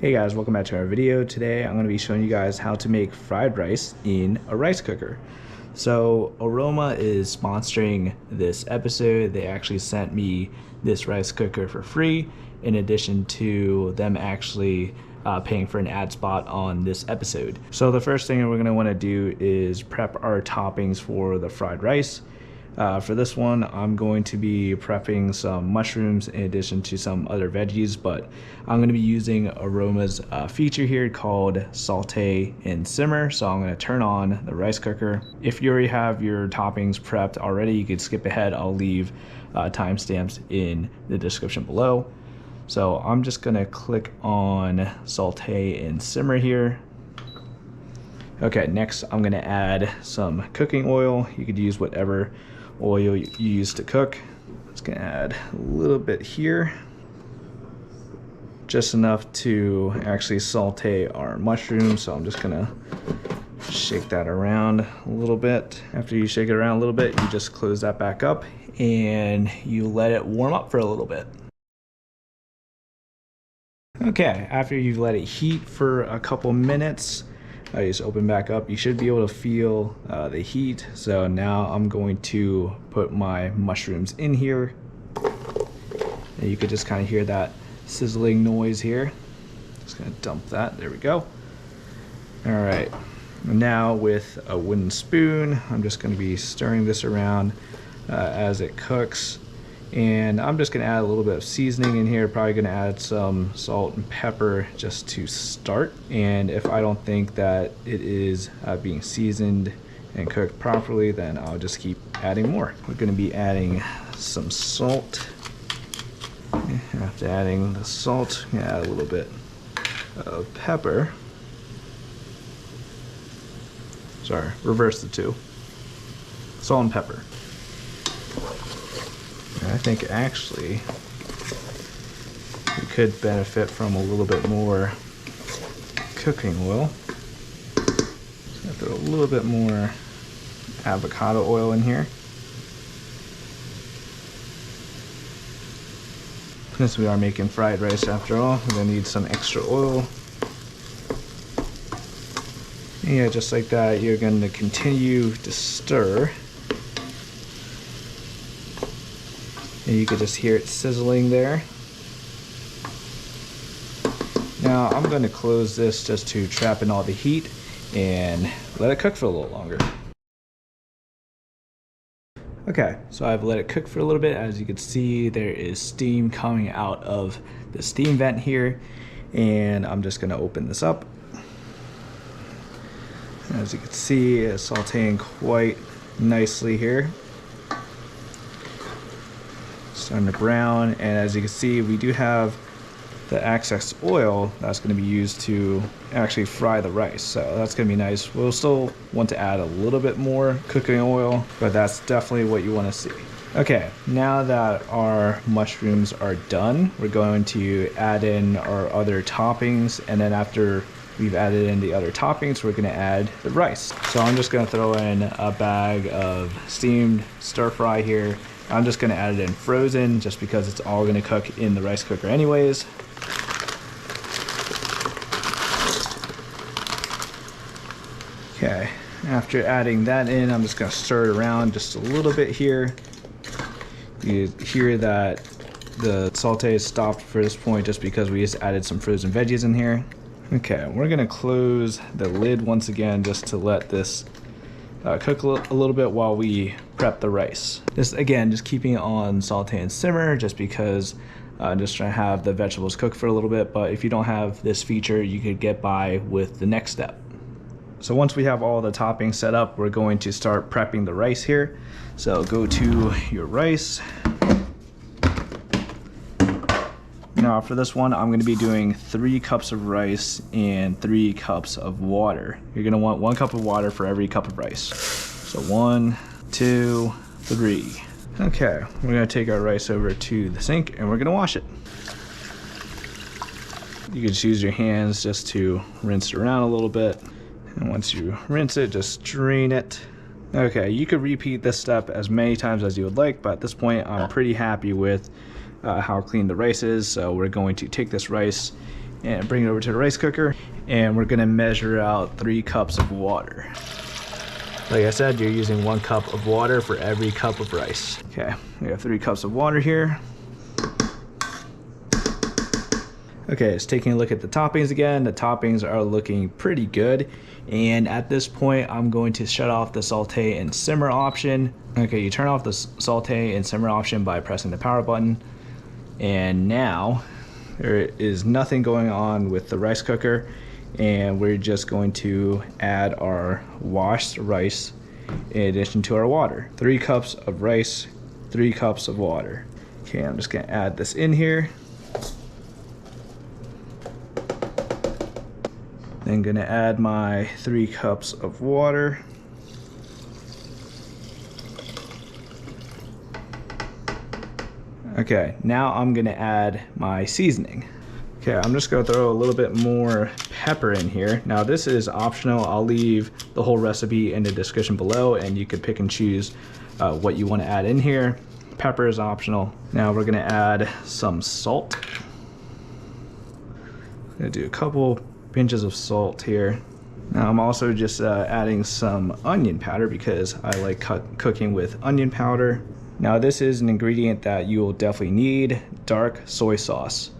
Hey guys, welcome back to our video. Today I'm going to be showing you guys how to make fried rice in a rice cooker. So Aroma is sponsoring this episode. They actually sent me this rice cooker for free, in addition to them actually paying for an ad spot on this episode. So the first thing we're going to want to do is prep our toppings for the fried rice. For this one, I'm going to be prepping some mushrooms in addition to some other veggies, but I'm going to be using Aroma's feature here called Sauté and Simmer. So I'm going to turn on the rice cooker. If you already have your toppings prepped already, you could skip ahead. I'll leave timestamps in the description below. So I'm just going to click on Sauté and Simmer here. Okay, next I'm going to add some cooking oil. You could use whatever oil you use to cook. Just gonna add a little bit here, just enough to actually saute our mushrooms. So I'm just gonna shake that around a little bit. After you shake it around a little bit, you just close that back up and you let it warm up for a little bit. Okay, after you've let it heat for a couple minutes, I just open back up. You should be able to feel the heat. So now I'm going to put my mushrooms in here. And you could just kind of hear that sizzling noise here. Just gonna dump that, there we go. All right, now with a wooden spoon, I'm just gonna be stirring this around as it cooks. And I'm just gonna add a little bit of seasoning in here, probably gonna add some salt and pepper just to start. And if I don't think that it is being seasoned and cooked properly, then I'll just keep adding more. We're gonna be adding some salt. After adding the salt, I'm gonna add a little bit of pepper. Sorry, reverse the two. Salt and pepper. I think actually we could benefit from a little bit more cooking oil. Just gonna throw a little bit more avocado oil in here. Since we are making fried rice after all, we're gonna need some extra oil. And yeah, just like that, you're gonna continue to stir. And you could just hear it sizzling there. Now I'm going to close this just to trap in all the heat and let it cook for a little longer. Okay, so I've let it cook for a little bit. As you can see, there is steam coming out of the steam vent here, and I'm just going to open this up. As you can see, it's sauteing quite nicely here. Starting to brown, and as you can see, we do have the excess oil that's going to be used to actually fry the rice, so that's going to be nice. We'll still want to add a little bit more cooking oil, but that's definitely what you want to see. Okay, now that our mushrooms are done, we're going to add in our other toppings, and then after we've added in the other toppings, we're going to add the rice. So I'm just going to throw in a bag of steamed stir fry here. I'm just going to add it in frozen just because it's all going to cook in the rice cooker anyways. Okay, after adding that in, I'm just going to stir it around just a little bit here. You hear that the saute is stopped for this point just because we just added some frozen veggies in here. Okay, we're going to close the lid once again just to let this cook a little bit while we prep the rice. Just keeping it on saute and simmer just because I'm just trying to have the vegetables cook for a little bit, but if you don't have this feature, you could get by with the next step. So once we have all the toppings set up, we're going to start prepping the rice here. So go to your rice. Now for this one, I'm going to be doing 3 cups of rice and 3 cups of water. You're going to want 1 cup of water for every cup of rice. So 1, 2, 3. Okay, we're going to take our rice over to the sink and we're going to wash it. You can just use your hands just to rinse it around a little bit. And once you rinse it, just drain it. Okay, you could repeat this step as many times as you would like, but at this point I'm pretty happy with how clean the rice is. So we're going to take this rice and bring it over to the rice cooker, and we're gonna measure out 3 cups of water. Like I said, you're using 1 cup of water for every cup of rice. Okay, we have 3 cups of water here. Okay, it's taking a look at the toppings again. The toppings are looking pretty good. And at this point, I'm going to shut off the saute and simmer option. Okay, you turn off the saute and simmer option by pressing the power button. And now, there is nothing going on with the rice cooker. And we're just going to add our washed rice in addition to our water. 3 cups of rice, 3 cups of water. Okay, I'm just gonna add this in here. Then gonna add my 3 cups of water. Okay, now I'm gonna add my seasoning. Okay, I'm just gonna throw a little bit more pepper in here. Now this is optional. I'll leave the whole recipe in the description below and you could pick and choose what you wanna add in here. Pepper is optional. Now we're gonna add some salt. I'm gonna do a couple pinches of salt here. Now I'm also just adding some onion powder because I like cooking with onion powder. Now this is an ingredient that you will definitely need, dark soy sauce.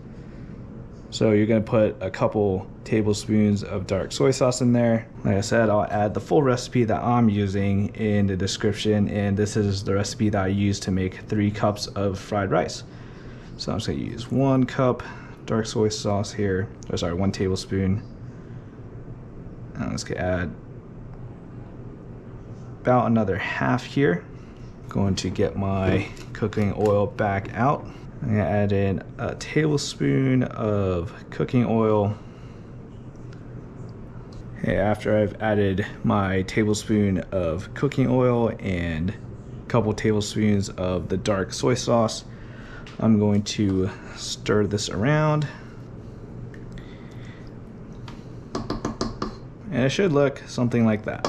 So you're gonna put a couple tablespoons of dark soy sauce in there. Like I said, I'll add the full recipe that I'm using in the description, and this is the recipe that I use to make 3 cups of fried rice. So I'm just gonna use 1 cup dark soy sauce here, or sorry, 1 tablespoon. I'm just gonna add about another half here. Going to get my cooking oil back out. I'm gonna add in a tablespoon of cooking oil. Okay, after I've added my tablespoon of cooking oil and a couple tablespoons of the dark soy sauce, I'm going to stir this around. And it should look something like that.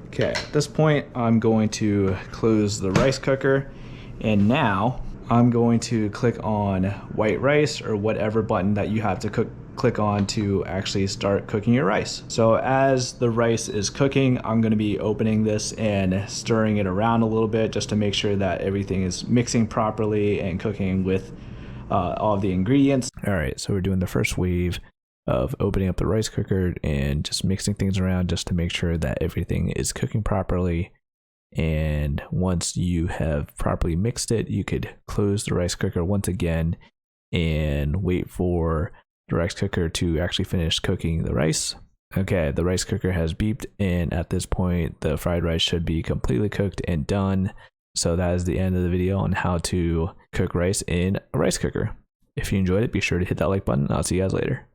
Okay, at this point, I'm going to close the rice cooker. And now I'm going to click on white rice or whatever button that you have to click on to actually start cooking your rice. So as the rice is cooking, I'm going to be opening this and stirring it around a little bit just to make sure that everything is mixing properly and cooking with all of the ingredients. All right, so we're doing the first wave of opening up the rice cooker and just mixing things around just to make sure that everything is cooking properly. And once you have properly mixed it, you could close the rice cooker once again and wait for the rice cooker to actually finish cooking the rice. Okay, the rice cooker has beeped, and at this point the fried rice should be completely cooked and done. So that is the end of the video on how to cook rice in a rice cooker. If you enjoyed it, be sure to hit that like button. I'll see you guys later.